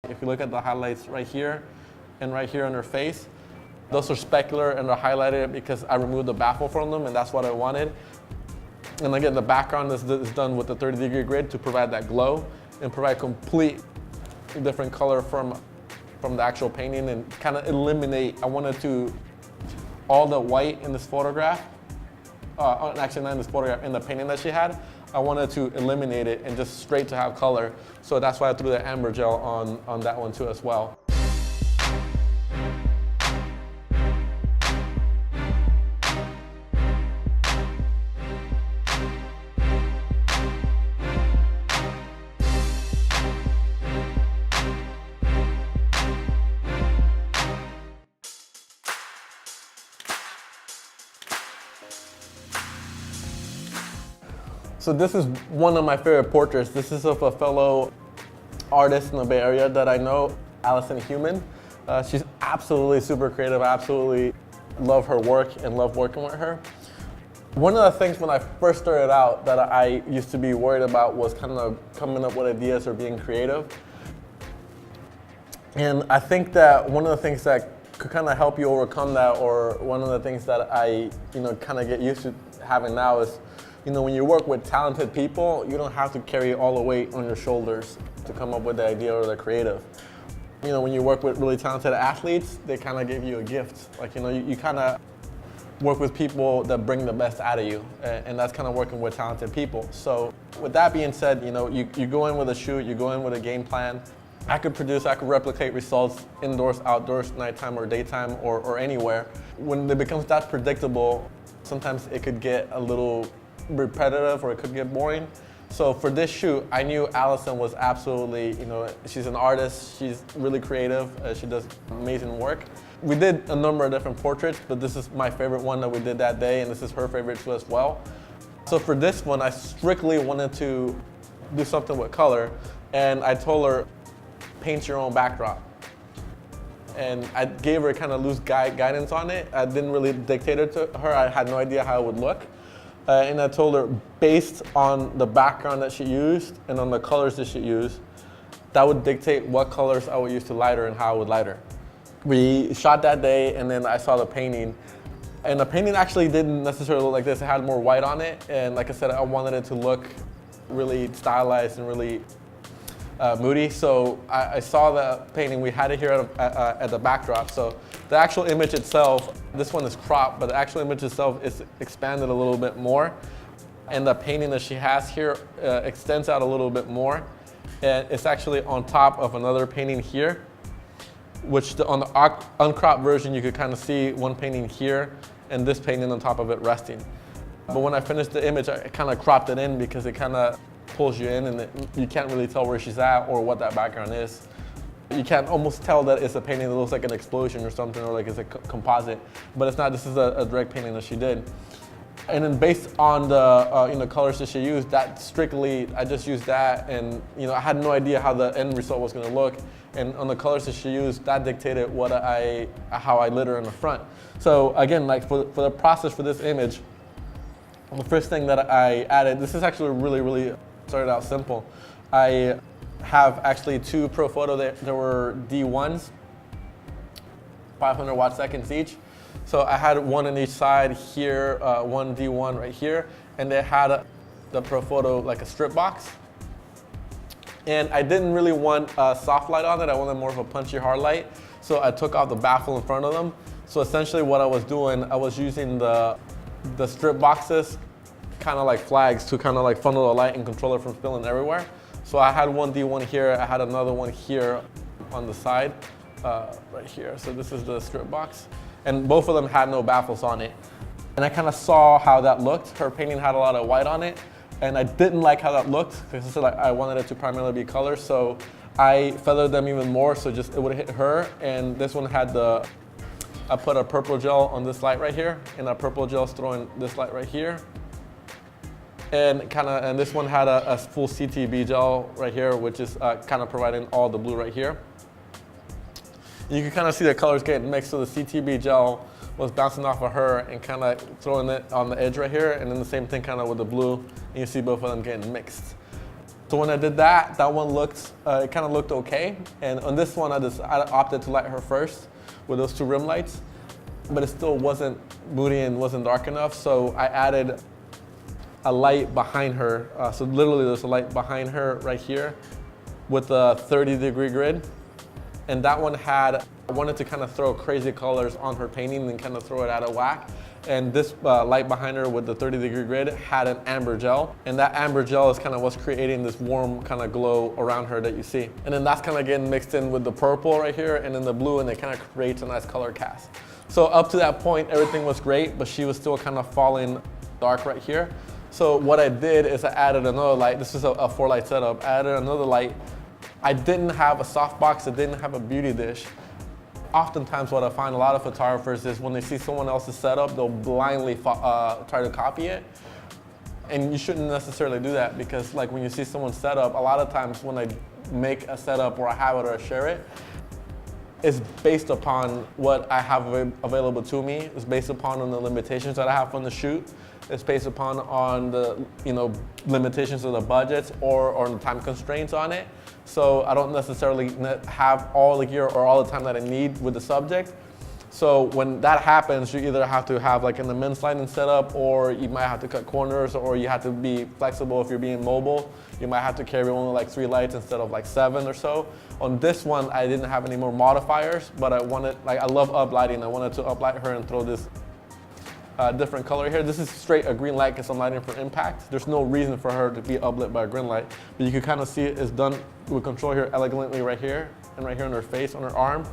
If you look at the highlights right here and right here on her face, those are specular and they're highlighted because I removed the baffle from them and that's what I wanted. And again, the background is done with the 30-degree grid to provide that glow and provide complete different color from the actual painting and kind of eliminate, I wanted to, all the white in this photograph, actually not in this photograph, in the painting that she had, I wanted to eliminate it and just straight to have color. So that's why I threw the amber gel on that one too as well. So this is one of my favorite portraits. This is of a fellow artist in the Bay Area that I know, Allison Hueman. She's absolutely super creative. I absolutely love her work and love working with her. One of the things when I first started out that I used to be worried about was kind of coming up with ideas or being creative. And I think that one of the things that could kind of help you overcome that, or one of the things that I kind of get used to having now is, when you work with talented people, you don't have to carry all the weight on your shoulders to come up with the idea or the creative. When you work with really talented athletes, they kind of give you a gift. Like, you kind of work with people that bring the best out of you, and that's kind of working with talented people. So with that being said, you go in with a shoot, you go in with a game plan. I could replicate results indoors, outdoors, nighttime or daytime or anywhere. When it becomes that predictable, sometimes it could get a little repetitive or it could get boring. So for this shoot, I knew Allison was absolutely, she's an artist, she's really creative, she does amazing work. We did a number of different portraits, but this is my favorite one that we did that day, and this is her favorite too as well. So for this one, I strictly wanted to do something with color, and I told her, paint your own backdrop. And I gave her kind of loose guidance on it. I didn't really dictate it to her. I had no idea how it would look. And I told her, based on the background that she used and on the colors that she used, that would dictate what colors I would use to light her and how I would light her. We shot that day, and then I saw the painting. And the painting actually didn't necessarily look like this. It had more white on it. And like I said, I wanted it to look really stylized and really moody. So I saw the painting. We had it here at the backdrop. So the actual image itself, this one is cropped, but the actual image itself is expanded a little bit more. And the painting that she has here extends out a little bit more. And it's actually on top of another painting here, which on the uncropped version, you could kind of see one painting here and this painting on top of it resting. But when I finished the image, I kind of cropped it in because it kind of pulls you in, and you can't really tell where she's at or what that background is. You can almost tell that it's a painting that looks like an explosion or something, or like it's a composite, but it's not. This is a direct painting that she did. And then based on the colors that she used, that strictly, I just used that, and I had no idea how the end result was going to look. And on the colors that she used, that dictated how I lit her in the front. So again, like for the process for this image, the first thing that I added, this is actually really started out simple. I have actually two Pro Photo that were D1s, 500 watt seconds each. So I had one on each side here, one D1 right here, and they had the Pro Photo like a strip box. And I didn't really want a soft light on it, I wanted more of a punchy hard light. So I took off the baffle in front of them. So essentially what I was doing, I was using the strip boxes kind of like flags to kind of like funnel the light and control it from spilling everywhere. So I had one D1 here, I had another one here on the side, right here. So this is the strip box. And both of them had no baffles on it. And I kind of saw how that looked. Her painting had a lot of white on it, and I didn't like how that looked because I wanted it to primarily be color. So I feathered them even more, so just it would hit her. And this one had I put a purple gel on this light right here, and that purple gel's throwing this light right here. And this one had a full CTB gel right here, which is kind of providing all the blue right here. You can kind of see the colors getting mixed, so the CTB gel was bouncing off of her and kind of throwing it on the edge right here, and then the same thing kind of with the blue, and you see both of them getting mixed. So when I did that, that one looked, it kind of looked okay. And on this one, I opted to light her first with those two rim lights, but it still wasn't moody and wasn't dark enough. So I added a light behind her. So literally there's a light behind her right here with a 30-degree grid. And that one I wanted to kind of throw crazy colors on her painting and kind of throw it out of whack. And this light behind her with the 30-degree grid had an amber gel. And that amber gel is kind of what's creating this warm kind of glow around her that you see. And then that's kind of getting mixed in with the purple right here and then the blue, and it kind of creates a nice color cast. So up to that point, everything was great, but she was still kind of falling dark right here. So what I did is I added another light. This is a 4-light setup. I added another light. I didn't have a softbox. I didn't have a beauty dish. Oftentimes what I find a lot of photographers is when they see someone else's setup, they'll blindly try to copy it. And you shouldn't necessarily do that, because like when you see someone's setup, a lot of times when I make a setup or I have it or I share it, it's based upon what I have available to me. It's based upon the limitations that I have from the shoot. It's based upon the limitations of the budgets or the time constraints on it. So I don't necessarily have all the gear or all the time that I need with the subject. So when that happens, you either have to have like an immense lighting setup, or you might have to cut corners, or you have to be flexible if you're being mobile. You might have to carry only like 3 lights instead of like 7 or so. On this one, I didn't have any more modifiers, but I love uplighting. I wanted to uplight her and throw this different color here. This is straight a green light because I'm lighting for impact. There's no reason for her to be uplit by a green light, but you can kind of see it is done with control here elegantly right here and right here on her face, on her arm.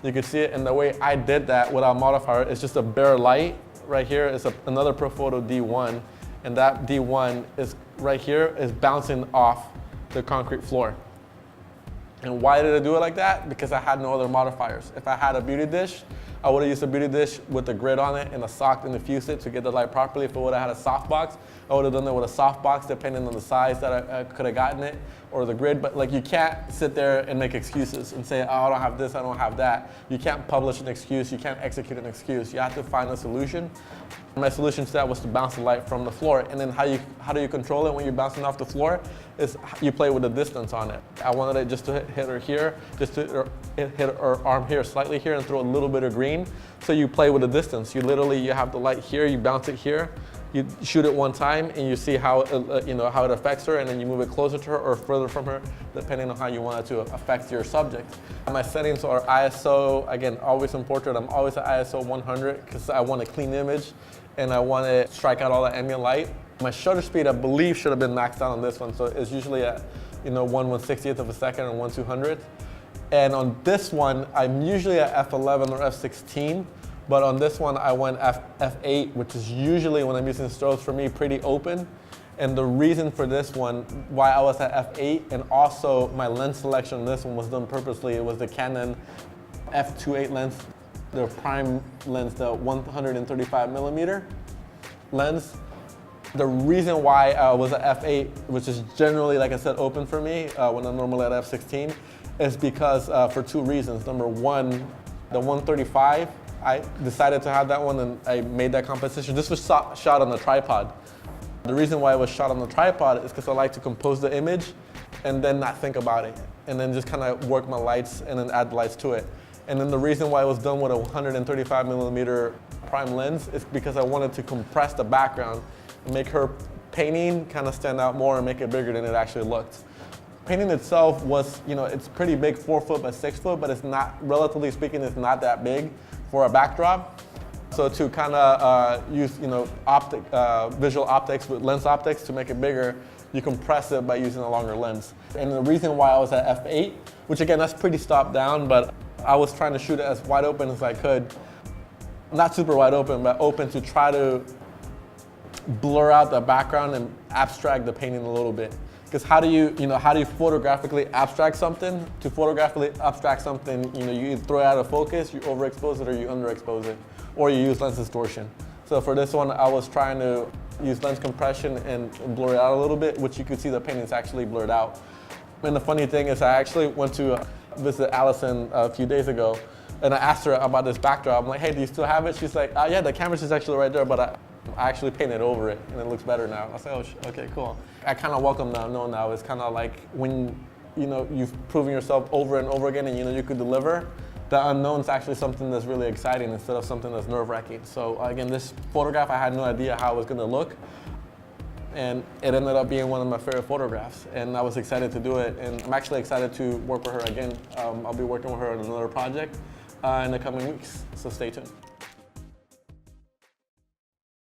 You can see it, and the way I did that without modifier is just a bare light right here. It's another Profoto D1, and that D1 is right here is bouncing off the concrete floor. And why did I do it like that? Because I had no other modifiers. If I had a beauty dish, I would have used a beauty dish with a grid on it and a sock and diffused it to get the light properly. If I would have had a softbox, I would have done that with a softbox, depending on the size that I could have gotten it, or the grid. But like, you can't sit there and make excuses and say, oh, I don't have this, I don't have that. You can't publish an excuse, you can't execute an excuse. You have to find a solution. My solution to that was to bounce the light from the floor. And then how do you control it when you're bouncing off the floor? Is you play with the distance on it. I wanted it just to hit her here, just to hit her arm here, slightly here, and throw a little bit of green. So you play with the distance. You have the light here, you bounce it here, you shoot it one time, and you see how how it affects her, and then you move it closer to her or further from her, depending on how you want it to affect your subject. My settings are ISO, again, always in portrait, I'm always at ISO 100 because I want a clean image and I want to strike out all the ambient light. My shutter speed, I believe, should have been maxed out on this one, so it's usually at 1/160th of a second or 1/200th. And on this one, I'm usually at f11 or f16, but on this one I went f8, which is usually, when I'm using strobes, for me, pretty open. And the reason for this one, why I was at f8, and also my lens selection on this one was done purposely. It was the Canon f2.8 lens, the prime lens, the 135mm lens. The reason why I was at f8, which is generally, like I said, open for me when I'm normally at f16, is because for 2 reasons. Number one, the 135, I decided to have that one and I made that composition. This was shot on the tripod. The reason why it was shot on the tripod is because I like to compose the image and then not think about it, and then just kind of work my lights and then add lights to it. And then the reason why it was done with a 135mm prime lens is because I wanted to compress the background and make her painting kind of stand out more and make it bigger than it actually looked. Painting itself was, it's pretty big, 4 foot by 6 foot, but it's not, relatively speaking, it's not that big for a backdrop. So to kind of use, visual optics with lens optics to make it bigger, you compress it by using a longer lens. And the reason why I was at f8, which again, that's pretty stopped down, but I was trying to shoot it as wide open as I could. Not super wide open, but open to try to blur out the background and abstract the painting a little bit. Because how do you photographically abstract something? To photographically abstract something, you either throw it out of focus, you overexpose it, or you underexpose it, or you use lens distortion. So for this one, I was trying to use lens compression and blur it out a little bit, which you could see the painting's actually blurred out. And the funny thing is, I actually went to visit Allison a few days ago, and I asked her about this backdrop. I'm like, hey, do you still have it? She's like, yeah, the camera's just actually right there, but I actually painted over it, and it looks better now. I was like, oh, okay, cool. I kind of welcome the unknown now. It's kind of like when you've proven yourself over and over again, and you could deliver. The unknown is actually something that's really exciting instead of something that's nerve-wracking. So again, this photograph, I had no idea how it was going to look, and it ended up being one of my favorite photographs. And I was excited to do it, and I'm actually excited to work with her again. I'll be working with her on another project in the coming weeks. So stay tuned.